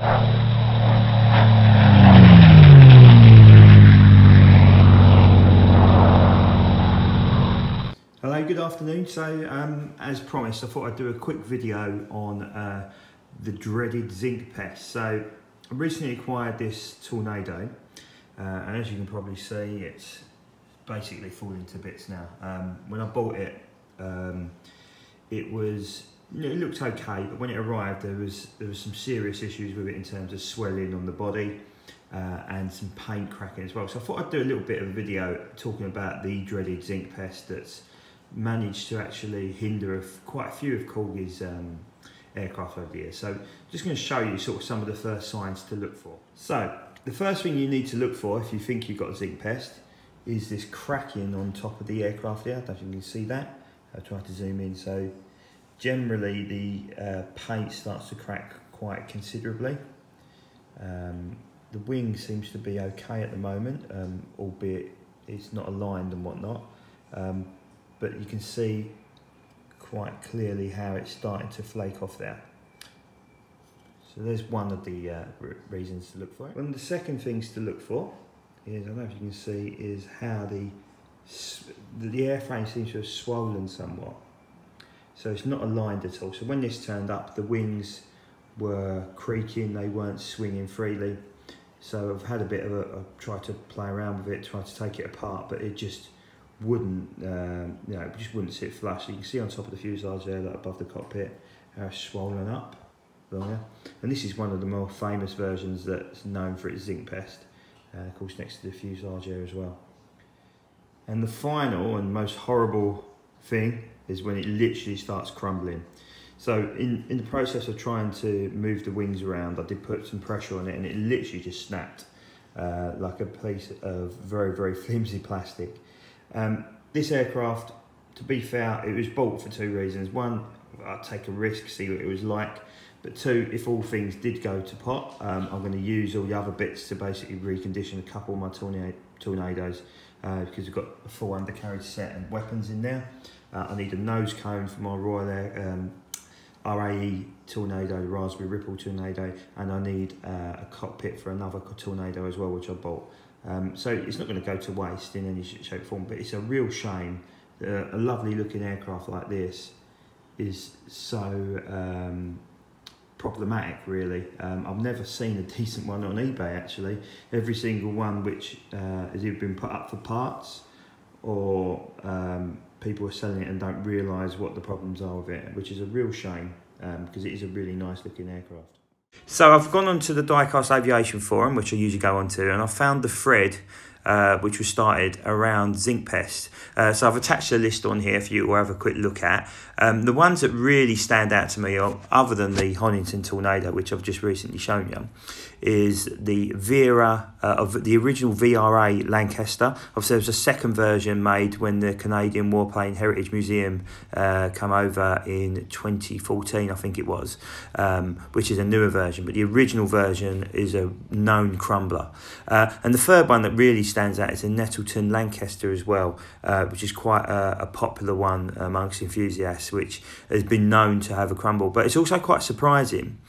Hello, good afternoon. So as promised, I thought I'd do a quick video on the dreaded Zinc Pest. So I recently acquired this Tornado and as you can probably see, it's basically falling to bits now. When I bought it, it looked okay, but when it arrived there was some serious issues with it in terms of swelling on the body and some paint cracking as well. So I thought I'd do a little bit of a video talking about the dreaded Zinc Pest that's managed to actually hinder quite a few of Corgi's aircraft over the years. So I'm just going to show you sort of some of the first signs to look for. So the first thing you need to look for if you think you've got a Zinc Pest is this cracking on top of the aircraft here. I don't know if you can see that. I'll try to zoom in. So generally the paint starts to crack quite considerably. The wing seems to be okay at the moment, albeit it's not aligned and whatnot. But you can see quite clearly how it's starting to flake off there. So there's one of the reasons to look for it. One of the second things to look for is, I don't know if you can see, is how the airframe seems to have swollen somewhat. So it's not aligned at all. So when this turned up, the wings were creaking, they weren't swinging freely. So I've had a bit of I've tried to play around with it, tried to take it apart, but it just wouldn't, it just wouldn't sit flush. So you can see on top of the fuselage there, like above the cockpit, how it's swollen up. And this is one of the more famous versions that's known for its Zinc Pest, of course next to the fuselage there as well. And the final and most horrible thing is when it literally starts crumbling. So in the process of trying to move the wings around, I did put some pressure on it and it literally just snapped like a piece of very, very flimsy plastic. This aircraft, to be fair, it was bought for two reasons. One, I'd take a risk, see what it was like. But two, if all things did go to pot, I'm going to use all the other bits to basically recondition a couple of my Tornadoes because we've got a full undercarriage set and weapons in there. I need a nose cone for my Royal Air RAE Tornado, Raspberry Ripple Tornado, and I need a cockpit for another Tornado as well, which I bought. So it's not going to go to waste in any shape or form, but it's a real shame that a lovely looking aircraft like this is so problematic, really. I've never seen a decent one on eBay actually. Every single one which has either been put up for parts or people are selling it and don't realise what the problems are with it, which is a real shame because it is a really nice looking aircraft. So I've gone onto the Diecast Aviation forum, which I usually go onto, and I found the thread which was started around Zinc Pest. So I've attached a list on here for you to have a quick look at. The ones that really stand out to me, other than the Honington Tornado, which I've just recently shown you, is the Vera of the original VRA Lancaster. Obviously, there was a second version made when the Canadian Warplane Heritage Museum come over in 2014, I think it was, which is a newer version. But the original version is a known crumbler. And the third one that really stands out is a Nettleton Lancaster as well, which is quite a popular one amongst enthusiasts, which has been known to have a crumble. But it's also quite surprising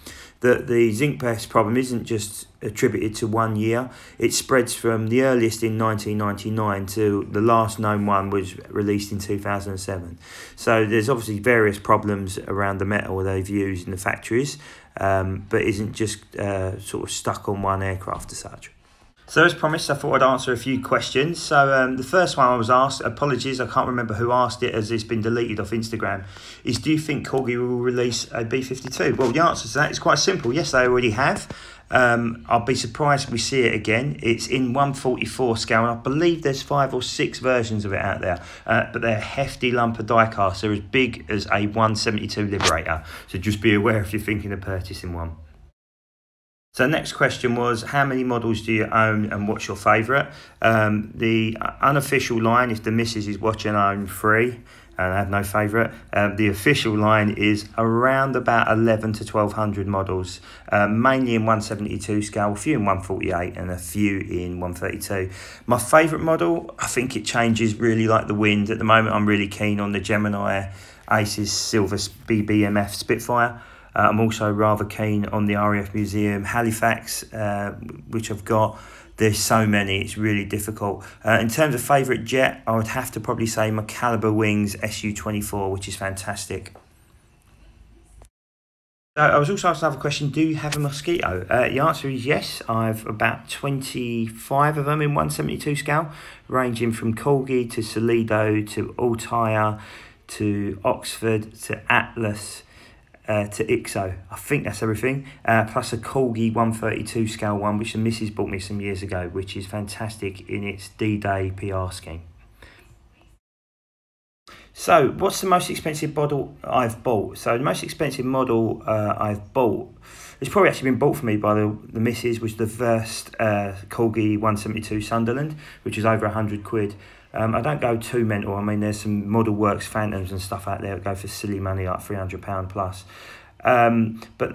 that the Zinc Pest problem isn't just attributed to 1 year. It spreads from the earliest in 1999 to the last known one was released in 2007. So there's obviously various problems around the metal they've used in the factories, but isn't just sort of stuck on one aircraft as such. So as promised, I thought I'd answer a few questions. So the first one I was asked, apologies, I can't remember who asked it as it's been deleted off Instagram, is do you think Corgi will release a B-52? Well, the answer to that is quite simple. Yes, they already have. I'll be surprised if we see it again. It's in 1/44 scale, and I believe there's 5 or 6 versions of it out there. But they're a hefty lump of die cast. They're as big as a 172 Liberator. So just be aware if you're thinking of purchasing one. So the next question was, how many models do you own and what's your favourite? The unofficial line, if the missus is watching, I own 3 and I have no favourite. The official line is around about 11 to 1200 models, mainly in 172 scale, a few in 148 and a few in 132. My favourite model, I think it changes really like the wind. At the moment, I'm really keen on the Gemini Aces Silver BBMF Spitfire. I'm also rather keen on the RAF Museum Halifax, which I've got. There's so many, it's really difficult. In terms of favourite jet, I would have to probably say my Calibre Wings Su-24, which is fantastic. I was also asked another question, do you have a Mosquito? The answer is yes. I've about 25 of them in 172 scale, ranging from Corgi to Solido to Altair to Oxford to Atlas to IXO. I think that's everything. Plus a Corgi 132 scale one, which the missus bought me some years ago, which is fantastic in its D-Day PR scheme. So, what's the most expensive model I've bought? So, the most expensive model I've bought, it's probably actually been bought for me by the missus, was the first Corgi 172 Sunderland, which is over 100 quid. I don't go too mental. I mean, there's some Model Works Phantoms and stuff out there that go for silly money, like £300 plus. But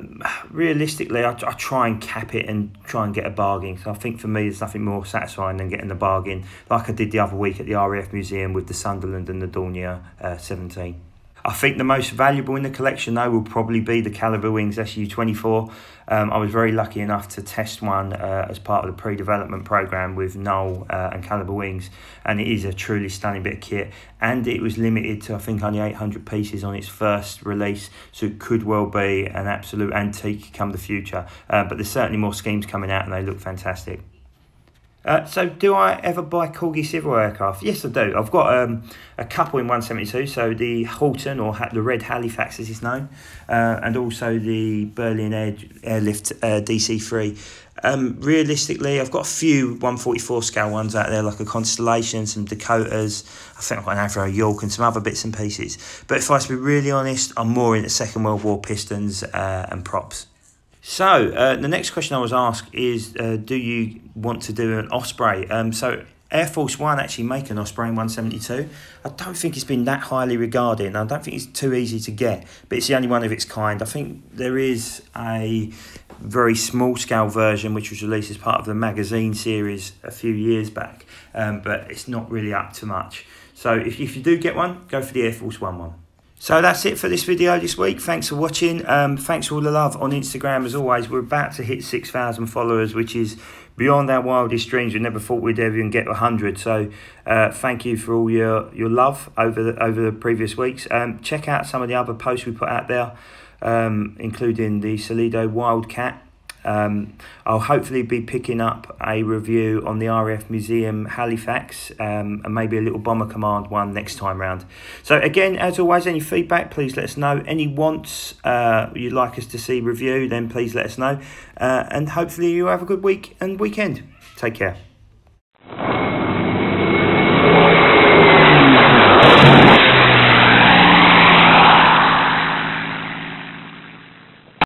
realistically, I try and cap it and try and get a bargain. So I think for me, there's nothing more satisfying than getting the bargain, like I did the other week at the RAF Museum with the Sunderland and the Dornier 17. I think the most valuable in the collection, though, will probably be the Calibre Wings Su-24. I was very lucky enough to test one as part of the pre-development program with Noel and Calibre Wings, and it is a truly stunning bit of kit. And it was limited to, I think, only 800 pieces on its first release, so it could well be an absolute antique come the future. But there's certainly more schemes coming out, and they look fantastic. So do I ever buy Corgi Civil aircraft? Yes, I do. I've got a couple in 172, so the Halton, or the Red Halifax as it's known, and also the Berlin Airlift DC-3. Realistically, I've got a few 144 scale ones out there, like a Constellation, some Dakotas. I think I've got an Avro York and some other bits and pieces. But if I was to be really honest, I'm more into Second World War pistons and props. So, the next question I was asked is, do you want to do an Osprey? So, Air Force One actually make an Osprey in 172. I don't think it's been that highly regarded, and I don't think it's too easy to get, but it's the only one of its kind. I think there is a very small scale version which was released as part of the magazine series a few years back, but it's not really up to much. So, if you do get one, go for the Air Force one. So that's it for this video this week. Thanks for watching. Thanks for all the love on Instagram. As always, we're about to hit 6,000 followers, which is beyond our wildest dreams. We never thought we'd ever even get 100. So thank you for all your love over the previous weeks. Check out some of the other posts we put out there, including the Solido Wildcat. I'll hopefully be picking up a review on the RAF Museum Halifax and maybe a little Bomber Command one next time round. So again, as always, any feedback, please let us know. Any wants you'd like us to see review, then please let us know. And hopefully you have a good week and weekend. Take care.